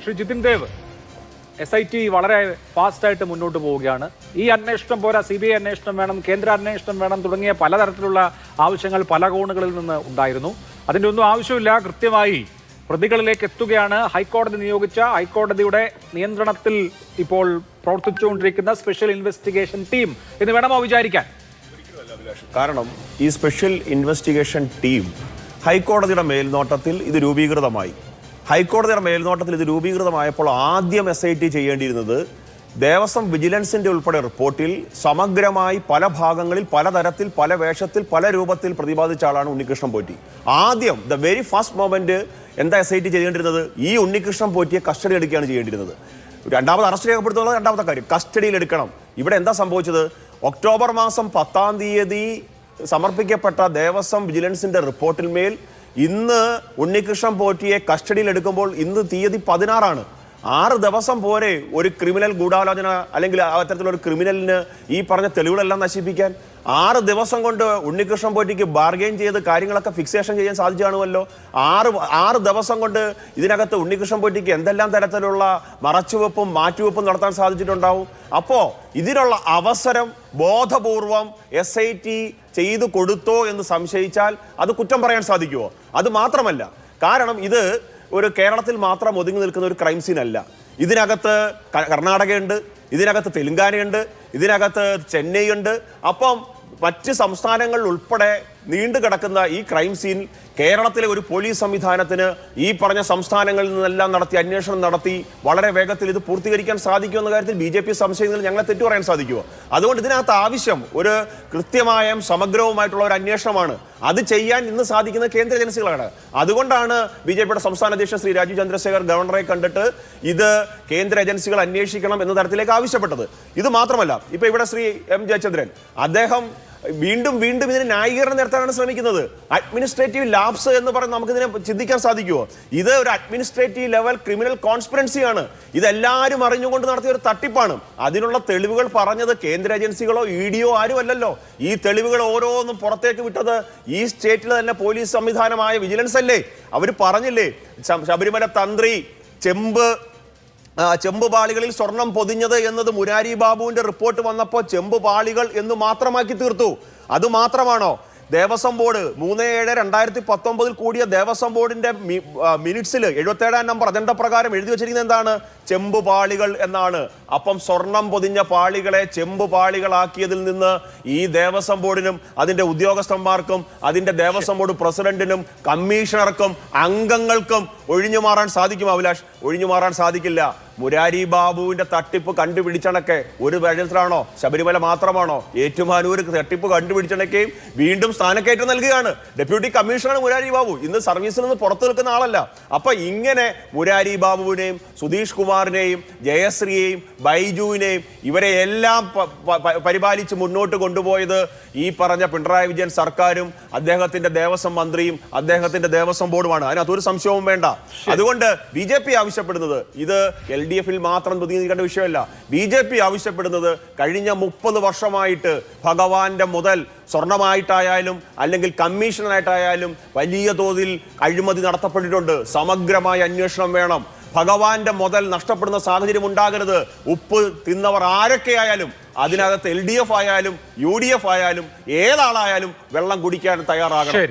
Shri Jithin Dev, SIT വളരെ ഫാസ്റ്റായിട്ട് മുന്നോട്ട് പോവുകയാണ്. ഈ അന്വേഷണം പോരാ, CBI അന്വേഷണം വേണം, കേന്ദ്ര അന്വേഷണം വേണം തുടങ്ങിയ പലതരത്തിലുള്ള ആവശ്യങ്ങൾ പല കോണുകളിൽ നിന്ന് ഉണ്ടായിരുന്നു. അതിൻ്റെ ഒന്നും ആവശ്യമില്ല. കൃത്യമായി പ്രതികളിലേക്ക് എത്തുകയാണ് ഹൈക്കോടതി നിയോഗിച്ച, ഹൈക്കോടതിയുടെ നിയന്ത്രണത്തിൽ ഇപ്പോൾ പ്രവർത്തിച്ചുകൊണ്ടിരിക്കുന്ന സ്പെഷ്യൽ ഇൻവെസ്റ്റിഗേഷൻ ടീം എന്ന് വേണമോ വിചാരിക്കാൻ? കാരണം ഈ സ്പെഷ്യൽ ഇൻവെസ്റ്റിഗേഷൻ ടീം ഹൈക്കോടതിയുടെ മേൽനോട്ടത്തിൽ ഇത് രൂപീകൃതമായി. ഹൈക്കോടതിയുടെ മേൽനോട്ടത്തിൽ ഇത് രൂപീകൃതമായപ്പോൾ ആദ്യം SIT ചെയ്യേണ്ടിയിരുന്നത് ദേവസ്വം വിജിലൻസിന്റെ ഉൾപ്പെടെ റിപ്പോർട്ടിൽ സമഗ്രമായി പല ഭാഗങ്ങളിൽ പലതരത്തിൽ പല വേഷത്തിൽ പല രൂപത്തിൽ പ്രതിപാദിച്ച ആളാണ് ഉണ്ണികൃഷ്ണൻ പോറ്റി. ആദ്യം ദ വെരി ഫസ്റ്റ് മൊമെന്റ് എന്താ SIT ചെയ്യേണ്ടിരുന്നത്? ഈ ഉണ്ണികൃഷ്ണൻ പോറ്റിയെ കസ്റ്റഡി എടുക്കുകയാണ് ചെയ്യേണ്ടിരുന്നത്. രണ്ടാമത് അറസ്റ്റ് രേഖപ്പെടുത്തുന്നത് രണ്ടാമത്തെ കാര്യം, കസ്റ്റഡിയിൽ എടുക്കണം. ഇവിടെ എന്താ സംഭവിച്ചത്? ഒക്ടോബർ മാസം 10-ാം തീയതി സമർപ്പിക്കപ്പെട്ട ദേവസ്വം വിജിലൻസിന്റെ റിപ്പോർട്ടിൽ മേൽ ഇന്ന് ഉണ്ണികൃഷ്ണൻ പോറ്റിയെ കസ്റ്റഡിയിൽ എടുക്കുമ്പോൾ ഇന്ന് തീയതി 16 6 ദിവസം പോരെ ഒരു ക്രിമിനൽ ഗൂഢാലോചന അല്ലെങ്കിൽ അത്തരത്തിലൊരു ക്രിമിനലിന് ഈ പറഞ്ഞ തെളിവുകളെല്ലാം നശിപ്പിക്കാൻ? 6 ദിവസം കൊണ്ട് ഉണ്ണികൃഷ്ണൻ പോറ്റിക്ക് ബാർഗെയിൻ ചെയ്ത് കാര്യങ്ങളൊക്കെ ഫിക്സേഷൻ ചെയ്യാൻ സാധിച്ചു കാണുമല്ലോ. 6 ദിവസം കൊണ്ട് ഇതിനകത്ത് ഉണ്ണികൃഷ്ണൻ പോറ്റിക്ക് എന്തെല്ലാം തരത്തിലുള്ള മറച്ചുവെപ്പും മാറ്റുവെപ്പും നടത്താൻ സാധിച്ചിട്ടുണ്ടാവും. അപ്പോൾ ഇതിനുള്ള അവസരം ബോധപൂർവം SIT ചെയ്തു കൊടുത്തോ എന്ന് സംശയിച്ചാൽ അത് കുറ്റം പറയാൻ സാധിക്കുമോ? അത് മാത്രമല്ല, കാരണം ഇത് ഒരു കേരളത്തിൽ മാത്രം ഒതുങ്ങി നിൽക്കുന്ന ഒരു ക്രൈം സീൻ അല്ല. ഇതിനകത്ത് കർണാടകയുണ്ട്, ഇതിനകത്ത് തെലുങ്കാനയുണ്ട്, ഇതിനകത്ത് ചെന്നൈ ഉണ്ട്. അപ്പം മറ്റ് സംസ്ഥാനങ്ങളിൽ ഉൾപ്പെടെ നീണ്ടു കിടക്കുന്ന ഈ ക്രൈം സീൻ കേരളത്തിലെ ഒരു പോലീസ് സംവിധാനത്തിന് ഈ പറഞ്ഞ സംസ്ഥാനങ്ങളിൽ നിന്നെല്ലാം നടത്തി അന്വേഷണം നടത്തി വളരെ വേഗത്തിൽ ഇത് പൂർത്തീകരിക്കാൻ സാധിക്കുമെന്ന കാര്യത്തിൽ BJP സംശയങ്ങളിൽ ഞങ്ങളെ തെറ്റു പറയാൻ സാധിക്കുമോ? അതുകൊണ്ട് ഇതിനകത്ത് ആവശ്യം ഒരു കൃത്യമായ സമഗ്രവുമായിട്ടുള്ള ഒരു അന്വേഷണമാണ്. അത് ചെയ്യാൻ ഇന്ന് സാധിക്കുന്ന കേന്ദ്ര ഏജൻസികളാണ്. അതുകൊണ്ടാണ് BJPയുടെ സംസ്ഥാന അധ്യക്ഷൻ ശ്രീ രാജീവ് ചന്ദ്രശേഖർ ഗവർണറെ കണ്ടിട്ട് ഇത് കേന്ദ്ര ഏജൻസികൾ അന്വേഷിക്കണം എന്ന തരത്തിലേക്ക് ആവശ്യപ്പെട്ടത്. ഇത് മാത്രമല്ല, ഇപ്പൊ ഇവിടെ ശ്രീ M ജയചന്ദ്രൻ അദ്ദേഹം വീണ്ടും ഇതിന് ന്യായീകരണം നടത്താനാണ് ശ്രമിക്കുന്നത്. അഡ്മിനിസ്ട്രേറ്റീവ് ലാപ്സ് എന്ന് പറഞ്ഞ് നമുക്കിതിനെ ചിന്തിക്കാൻ സാധിക്കുമോ? ഇത് ഒരു അഡ്മിനിസ്ട്രേറ്റീവ് ലെവൽ ക്രിമിനൽ കോൺസ്പിറൻസിയാണ്. ഇതെല്ലാവരും അറിഞ്ഞുകൊണ്ട് നടത്തിയ ഒരു തട്ടിപ്പാണ്. അതിനുള്ള തെളിവുകൾ പറഞ്ഞത് കേന്ദ്ര ഏജൻസികളോ ED ആരും അല്ലല്ലോ. ഈ തെളിവുകൾ ഓരോന്നും പുറത്തേക്ക് വിട്ടത് ഈ സ്റ്റേറ്റിലെ തന്നെ പോലീസ് സംവിധാനമായ വിജിലൻസ് അല്ലേ. അവർ പറഞ്ഞില്ലേ, ശബരിമല തന്ത്രി ചെമ്പുപാളികളിൽ സ്വർണം പൊതിഞ്ഞത് എന്നത് മുരാരി ബാബുവിന്റെ റിപ്പോർട്ട് വന്നപ്പോൾ ചെമ്പുപാളികൾ എന്ന് മാത്രമാക്കി തീർത്തു. അത് മാത്രമാണോ? ദേവസ്വം ബോർഡ് 3/7/2019 കൂടിയ ദേവസ്വം ബോർഡിന്റെ മിനിറ്റ്സിൽ 77-ാം നമ്പർ അജണ്ട പ്രകാരം എഴുതി വെച്ചിരിക്കുന്നത് എന്താണ്? ചെമ്പുപാളികൾ എന്നാണ്. അപ്പം സ്വർണം പൊതിഞ്ഞ പാളികളെ ചെമ്പുപാളികളാക്കിയതിൽ നിന്ന് ഈ ദേവസ്വം ബോർഡിനും അതിന്റെ ഉദ്യോഗസ്ഥന്മാർക്കും അതിന്റെ ദേവസ്വം ബോർഡ് പ്രസിഡന്റിനും കമ്മീഷണർക്കും അംഗങ്ങൾക്കും ഒഴിഞ്ഞു മാറാൻ സാധിക്കും? അഭിലാഷ്, ഒഴിഞ്ഞു മാറാൻ സാധിക്കില്ല. മുരാരി ബാബുവിന്റെ തട്ടിപ്പ് കണ്ടുപിടിച്ചണക്കെ ഒരു വേഷത്തിലാണോ? ശബരിമല മാത്രമാണോ? ഏറ്റുമാനൂർ തട്ടിപ്പ് കണ്ടുപിടിച്ചണക്കെയും വീണ്ടും സ്ഥാനക്കയറ്റം നൽകുകയാണ്. ഡെപ്യൂട്ടി കമ്മീഷണറാണ് മുരാരി ബാബു. ഇന്ന് സർവീസിൽ നിന്ന് പുറത്തു നിൽക്കുന്ന ആളല്ല. അപ്പൊ ഇങ്ങനെ മുരാരി ബാബുവിനെയും സുധീഷ് കുമാറിനെയും ജയശ്രീയെയും ബൈജുവിനെയും ഇവരെ എല്ലാം പരിപാലിച്ച് മുന്നോട്ട് കൊണ്ടുപോയത് ഈ പറഞ്ഞ പിണറായി വിജയൻ സർക്കാരും അദ്ദേഹത്തിന്റെ ദേവസ്വം മന്ത്രിയും അദ്ദേഹത്തിന്റെ ദേവസ്വം ബോർഡുമാണ്. അതിനകത്തൊരു സംശയവും വേണ്ട. അതുകൊണ്ട് BJP ആവശ്യപ്പെടുന്നത് ഇത് LDF-ൽ മാത്രം ഒതുങ്ങിയിരിക്കേണ്ട വിഷയമല്ല. BJP ആവശ്യപ്പെടുന്നത് കഴിഞ്ഞ 30 വർഷമായിട്ട് ഭഗവാന്റെ മുതൽ സ്വർണമായിട്ടായാലും അല്ലെങ്കിൽ കമ്മീഷനായിട്ടായാലും വലിയ തോതിൽ അഴിമതി നടത്തപ്പെട്ടിട്ടുണ്ട്. സമഗ്രമായ അന്വേഷണം വേണം. ഭഗവാന്റെ മുതൽ നഷ്ടപ്പെടുന്ന സാഹചര്യം ഉണ്ടാകരുത്. ഉപ്പ് തിന്നവർ ആരൊക്കെയായാലും, അതിനകത്ത് LDF ആയാലും UDF ആയാലും ഏതാളായാലും വെള്ളം കുടിക്കാൻ തയ്യാറാകണം.